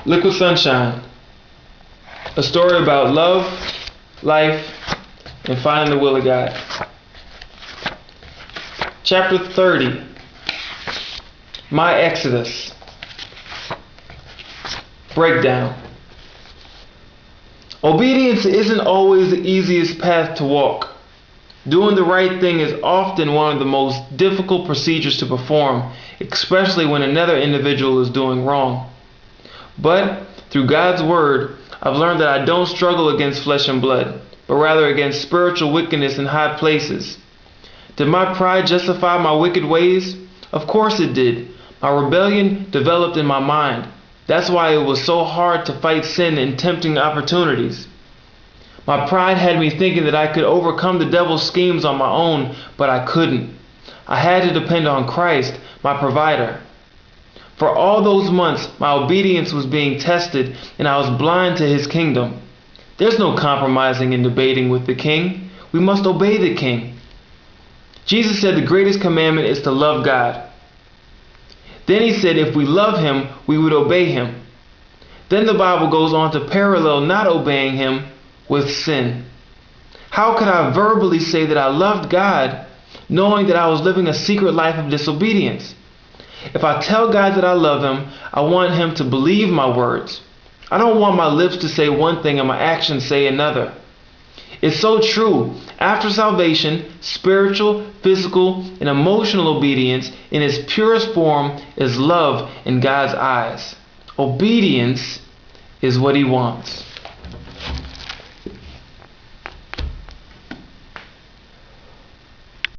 Liquid Sunshine, a story about love, life, and finding the will of God. Chapter 30, My Exodus. Breakdown. Obedience isn't always the easiest path to walk. Doing the right thing is often one of the most difficult procedures to perform, especially when another individual is doing wrong. But through God's Word, I've learned that I don't struggle against flesh and blood, but rather against spiritual wickedness in high places. Did my pride justify my wicked ways? Of course it did. My rebellion developed in my mind. That's why it was so hard to fight sin in tempting opportunities. My pride had me thinking that I could overcome the devil's schemes on my own, but I couldn't. I had to depend on Christ, my provider. For all those months, my obedience was being tested, and I was blind to His kingdom. There's no compromising and debating with the King. We must obey the King. Jesus said the greatest commandment is to love God. Then He said if we love Him, we would obey Him. Then the Bible goes on to parallel not obeying Him with sin. How could I verbally say that I loved God, knowing that I was living a secret life of disobedience? If I tell God that I love Him, I want Him to believe my words. I don't want my lips to say one thing and my actions say another. It's so true. After salvation, spiritual, physical, and emotional obedience in its purest form is love in God's eyes. Obedience is what He wants.